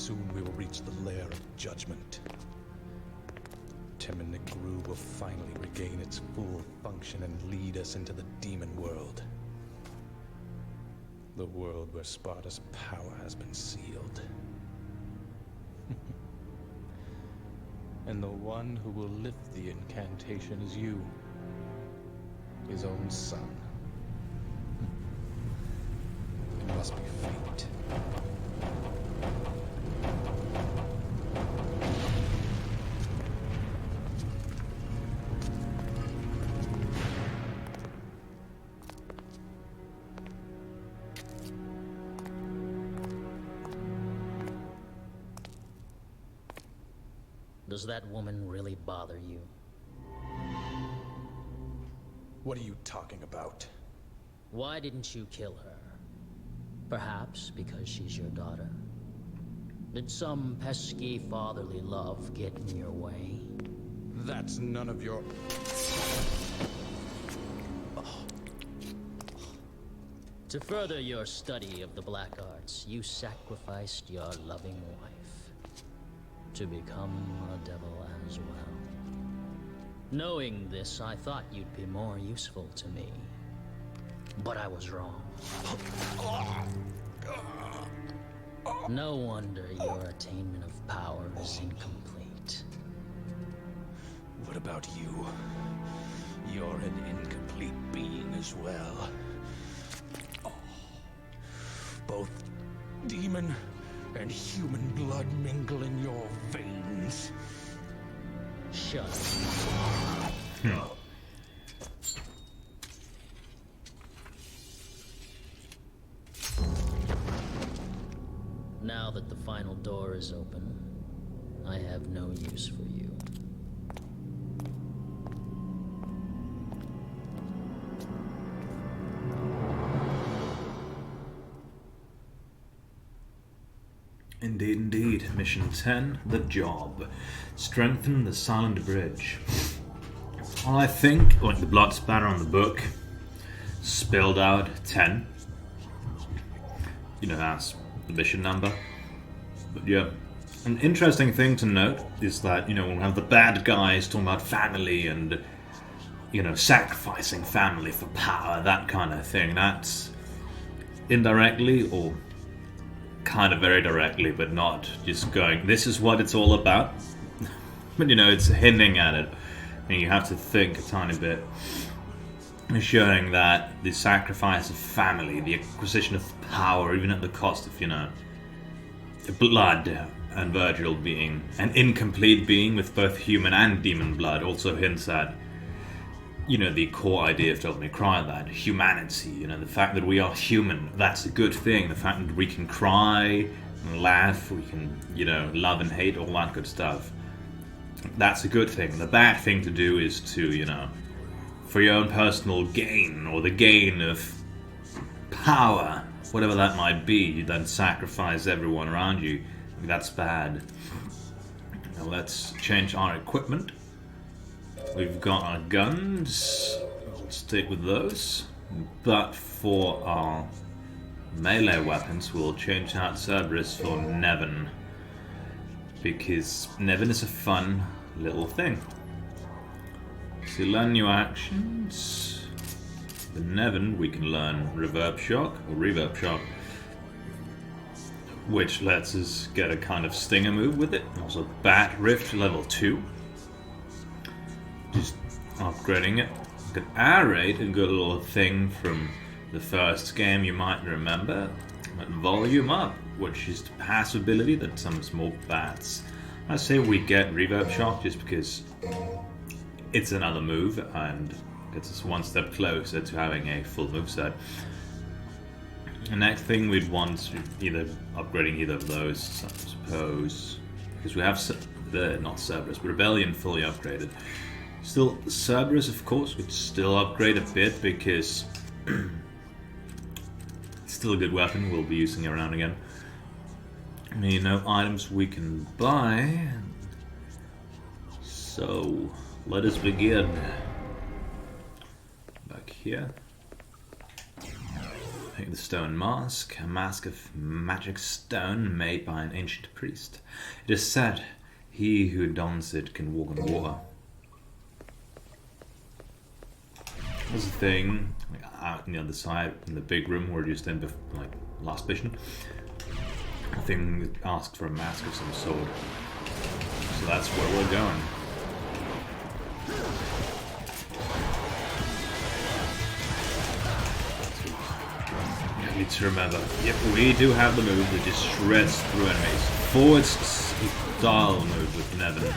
soon we will reach the lair of judgment. Temmin Grub will finally regain its full function and lead us into the demon world. The world where Sparta's power has been sealed. And the one who will lift the incantation is you. His own son. It must be fate. Does that woman really bother you? What are you talking about? Why didn't you kill her? Perhaps because she's your daughter? Did some pesky fatherly love get in your way? That's none of your... To further your study of the black arts, you sacrificed your loving wife to become a devil as well. Knowing this, I thought you'd be more useful to me. But I was wrong. No wonder your attainment of power is incomplete. What about you? You're an incomplete being as well. Both demon and human blood mingle in your veins. Shut up. Now that the final door is open, I have no use for you. Indeed, indeed. Mission 10, The Job. Strengthen the Silent Bridge. Well, I think, like the blood spatter on the book, spelled out 10. You know, that's the mission number. But yeah, an interesting thing to note is that, you know, when we have the bad guys talking about family and, you know, sacrificing family for power, that kind of thing, that's indirectly or kind of very directly, but not just going, this is what it's all about. But, you know, it's hinting at it. And you have to think a tiny bit. Showing that the sacrifice of family, the acquisition of power, even at the cost of, you know, blood, and Virgil being an incomplete being with both human and demon blood, also hints at, you know, the core idea of Devil May Cry, that humanity, you know, the fact that we are human, that's a good thing. The fact that we can cry and laugh, we can, you know, love and hate, all that good stuff. That's a good thing. The bad thing to do is to, you know, for your own personal gain, or the gain of power, whatever that might be, you then sacrifice everyone around you. That's bad. Now let's change our equipment. We've got our guns, we'll stick with those, but for our melee weapons we'll change out Cerberus for Nevin, because Nevin is a fun little thing. So learn new actions. With Nevin we can learn Reverb Shock, or Reverb Shock, which lets us get a kind of stinger move with it. Also Bat Rift level 2. Just upgrading it. Got Air Raid, a good little thing from the first game you might remember. But Volume Up, which is the passive ability that summons more bats. I say we get Reverb Shock just because it's another move and gets us one step closer to having a full moveset. The next thing we'd want to either upgrading either of those, I suppose, because we have not Cerberus, but Rebellion fully upgraded. Still, Cerberus, of course, would still upgrade a bit because it's still a good weapon. We'll be using it around again. You know, items we can buy. So, let us begin. Back here. The stone mask, a mask of magic stone made by an ancient priest. It is said he who dons it can walk on water. There's a thing out on the other side in the big room where you just end like last mission. I think asked for a mask of some sort. So that's where we're going. I need to remember. Yep, we do have the move that just shreds through enemies. Forward style move with Nevin.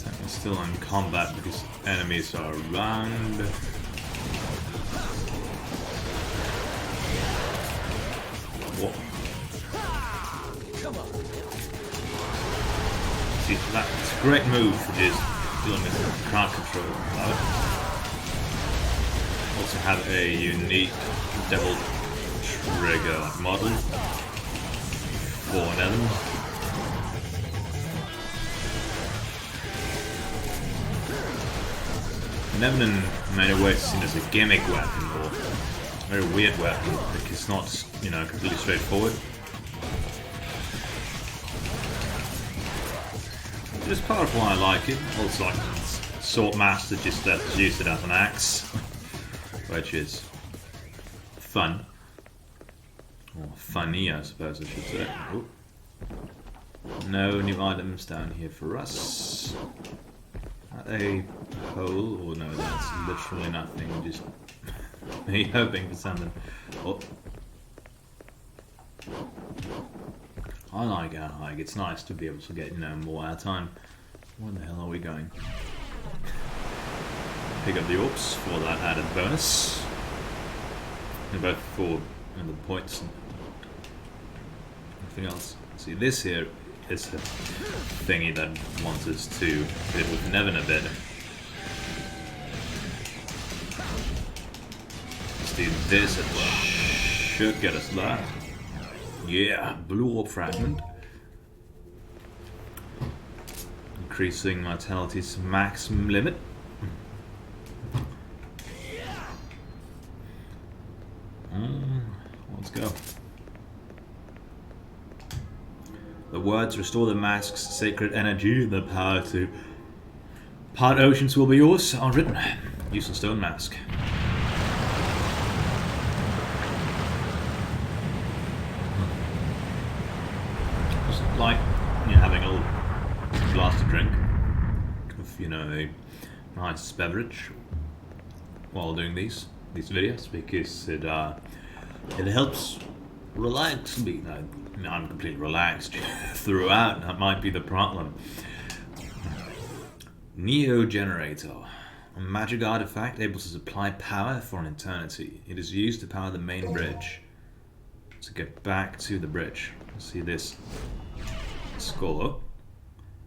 I'm still in combat because enemies are around. What? See, that's a great move for just dealing with crowd control. Also have a unique devil trigger model for Nevin. Nevin in many ways is seen as a gimmick weapon or a very weird weapon because it's not, you know, completely straightforward. It's part of why I like it. Also, like Sword Master just used it as an axe, which is fun. Or funny, I suppose I should say. Ooh. No new items down here for us. A hole? Oh no, that's literally nothing. Just me hoping for something. Oh. I like our hike. It's nice to be able to get, you know, more airtime. Where the hell are we going? Pick up the orbs for that added bonus. And both for the points and everything else. See, this here is the thingy that wants us to hit with Nevin a bit. See, this should get us there. Yeah, blue orb fragment. Increasing vitality's maximum limit. Let's go. The words restore the mask's sacred energy, the power to part oceans will be yours are written. Use the stone mask. Just like, you know, having a little glass to drink of, you know, a nice beverage while doing these videos because it helps relax me. I'm completely relaxed throughout. That might be the problem. Neo Generator. A magic artifact able to supply power for an eternity. It is used to power the main bridge. To get back to the bridge. See this. Scroll up.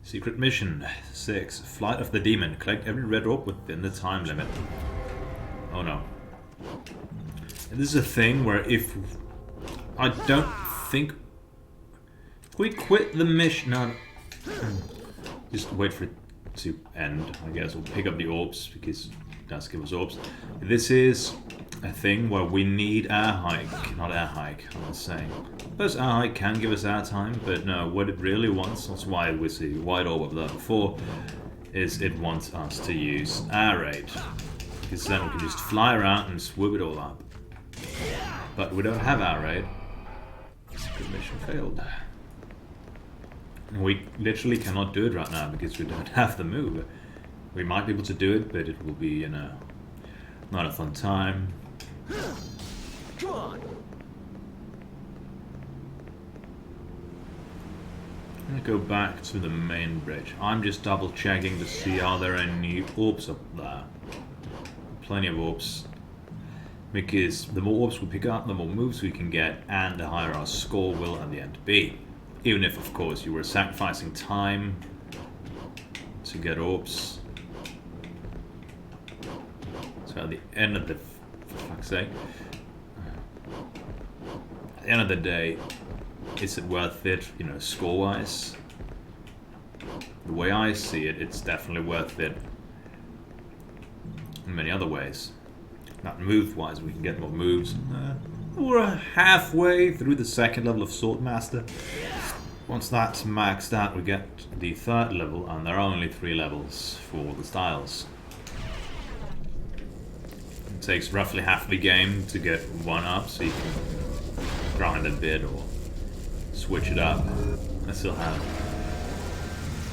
Secret mission 6. Flight of the Demon. Collect every red orb within the time limit. Oh no. And this is a thing where if I don't think we quit the mission. No, just wait for it to end. I guess we'll pick up the orbs because it does give us orbs. This is a thing where we need air hike, not air hike. I was saying, I suppose air hike can give us air time, but no. What it really wants, that's why we see white orb up there before, is it wants us to use air raid because then we can just fly around and swoop it all up. But we don't have air raid. Secret mission failed. We literally cannot do it right now because we don't have the move. We might be able to do it, but it will be, you know, not a fun time. Come on. I'm gonna go back to the main bridge. I'm just double checking to see are there any orbs up there. Plenty of orbs. Because the more orbs we pick up, the more moves we can get, and the higher our score will at the end be. Even if, of course, you were sacrificing time to get orbs. So at the end of the... for fuck's sake. At the end of the day, is it worth it, you know, score-wise? The way I see it, it's definitely worth it in many other ways. Not move-wise, we can get more moves. We're halfway through the second level of Swordmaster. Once that's maxed out, we get the third level, and there are only 3 levels for the styles. It takes roughly half the game to get one up, so you can grind a bit or switch it up. I still have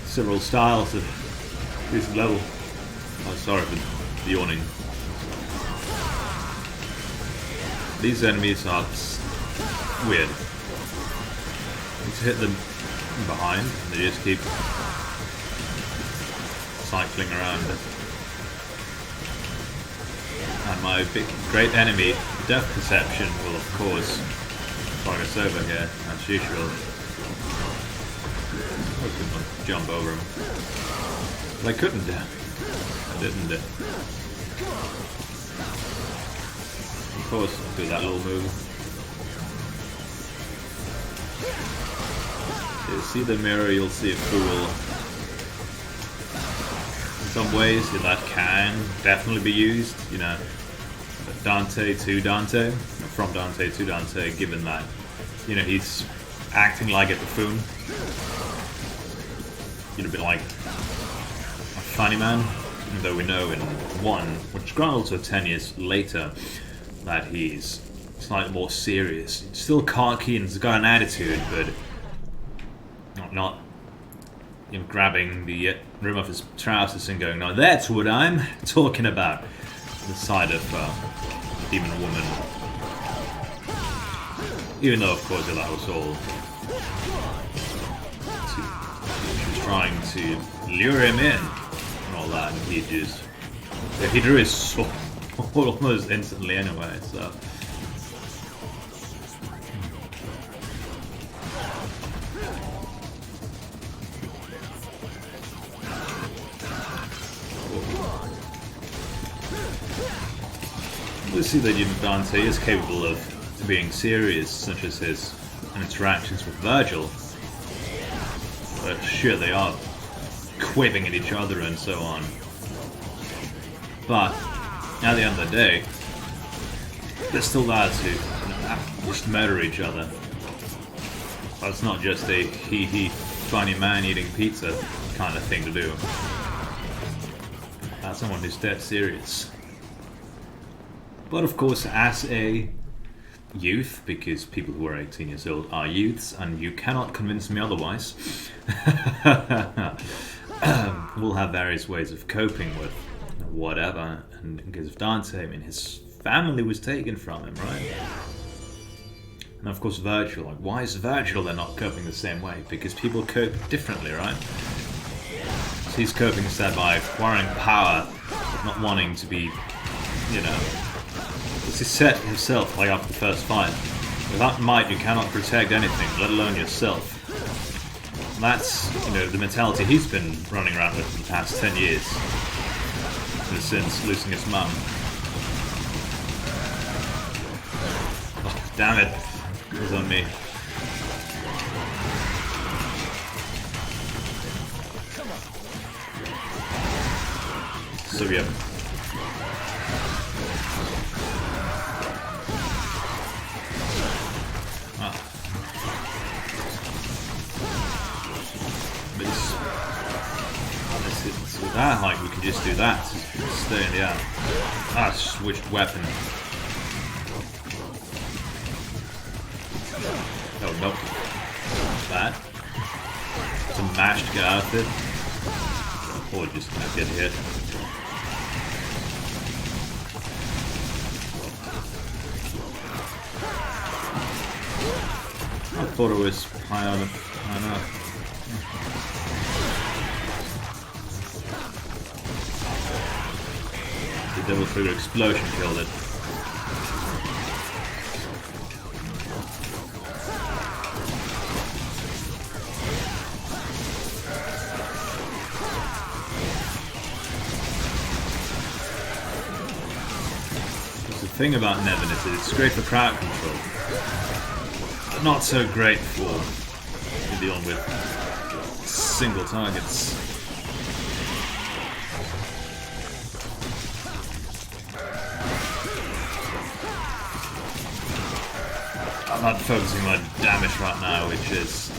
several styles of this level. Oh, sorry for the yawning. These enemies are weird. You just hit them behind, and they just keep cycling around. And my great enemy, Depth Perception, will of course fire us over here, as usual. I couldn't jump over him. But I couldn't. I didn't. Of course, I'll do that little move. You see the mirror, you'll see a fool. In some ways, that can definitely be used, you know, Dante to Dante, from Dante to Dante, given that, you know, he's acting like a buffoon. You know, a bit like a funny man, even though we know in 1, which granted also 10 years later, that he's slightly more serious. He's still cocky and he's got an attitude, but not you know, grabbing the rim of his trousers and going, "No, that's what I'm talking about." The side of Demon Woman. Even though, of course, that was all. She was trying to lure him in and all that, and he just. Yeah, he drew his sword almost instantly anyway, so. We see that Dante is capable of being serious, such as his interactions with Virgil. But sure, they are quipping at each other and so on. But at the end of the day, they're still there to just murder each other. But it's not just a hee-hee funny man eating pizza kind of thing to do. That's someone who's dead serious. But of course, as a youth, because people who are 18 years old are youths, and you cannot convince me otherwise, we'll have various ways of coping with whatever. And in case of Dante, I mean, his family was taken from him, right? And of course Virgil, like, why is Virgil then not coping the same way? Because people cope differently, right? So he's coping instead by acquiring power, not wanting to be, you know, he set himself like after the first fight. Without might, you cannot protect anything, let alone yourself. And that's, you know, the mentality he's been running around with for the past 10 years. Since losing his mum. Oh, damn it. It was on me. So yeah. With that height, we can just do that. Just stay in the air. Ah, switched weapon. Oh, no. That. It's a mash to get out of it. Or just get hit. I thought it was high enough. The Devil Trigger explosion killed it. The thing about Nevin is that it's great for crowd control, but not so great for dealing with single targets. I'm not focusing my damage right now, which is a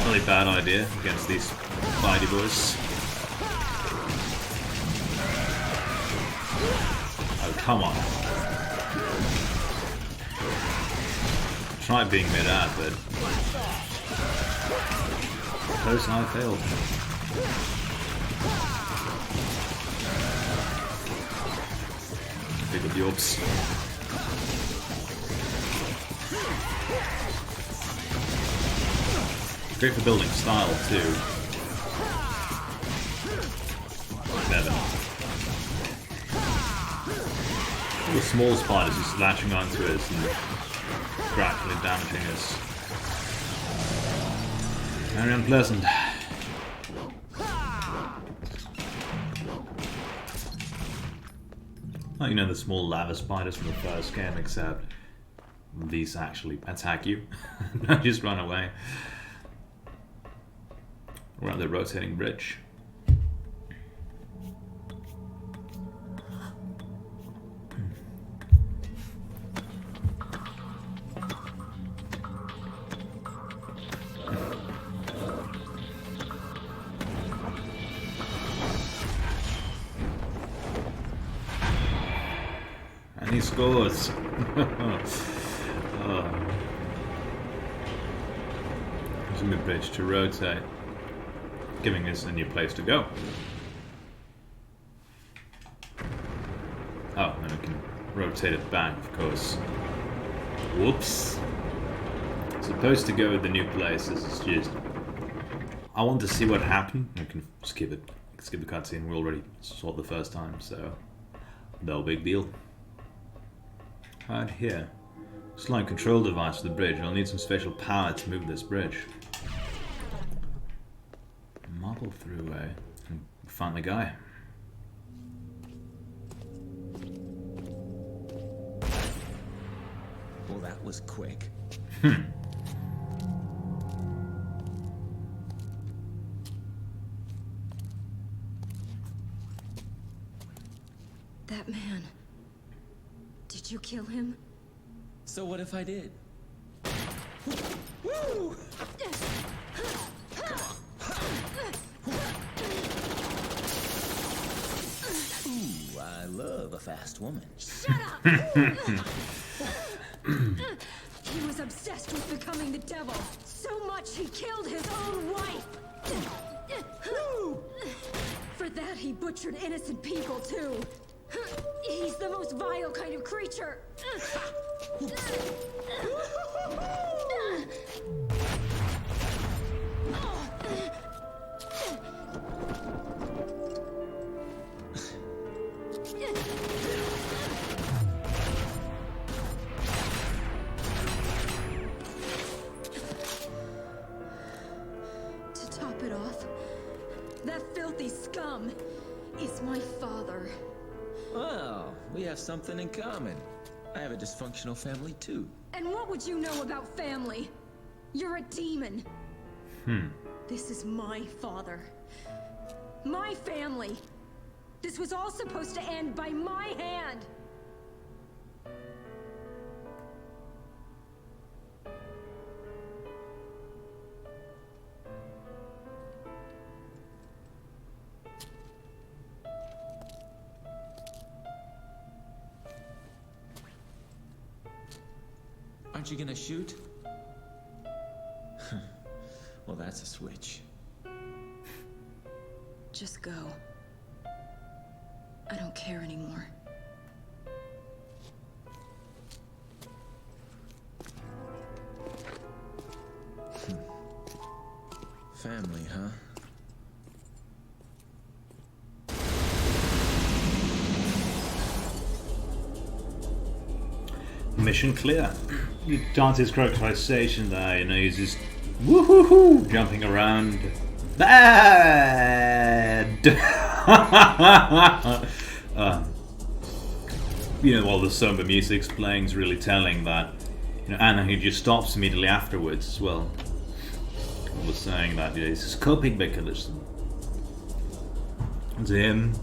really bad idea against these mighty boys. Oh, come on. Try being mid-ad, but close and I failed. Pick up the orbs. Great for building style too. Bevan. All the small spiders just latching onto us and gradually damaging us. Very unpleasant. Like, you know, the small lava spiders from the first game, except these actually attack you. Not just run away. We're at the rotating bridge. And he scores. Using the bridge to rotate, giving us a new place to go. Oh, and we can rotate it back, of course. Whoops. Supposed to go with the new place. This is just... I want to see what happened. We can skip it. Skip the cutscene. We already saw it the first time, so no big deal. Right here. Slight control device for the bridge. I'll need some special power to move this bridge. Marble throughway. Find the guy. Well, that was quick. That man. Did you kill him? So what if I did? Woo! Ooh, I love a fast woman. Shut up! He was obsessed with becoming the devil. So much he killed his own wife. For that he butchered innocent people too. He's the most vile kind of creature. To top it off, that filthy scum is my father. Well, we have something in common. I have a dysfunctional family too. And what would you know about family? You're a demon. This is my father. My family. This was all supposed to end by my hand. Aren't you gonna shoot? Well, that's a switch. Just go. I don't care anymore. Family, huh? Mission clear. Dante's characterization there, you know, he's just woohoo jumping around. Bad. You know, while the somber music's playing is really telling that, you know, and he just stops immediately afterwards as well. I was saying that, you know, he's a coping mechanism. To him,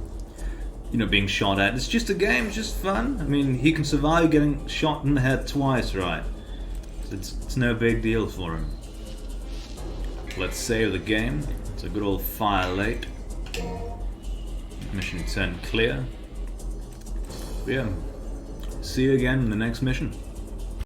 you know, being shot at, it's just a game, it's just fun. I mean, he can survive getting shot in the head twice, right? It's no big deal for him. Let's save the game. It's a good old fire late. Mission 10 clear. Yeah. See you again in the next mission.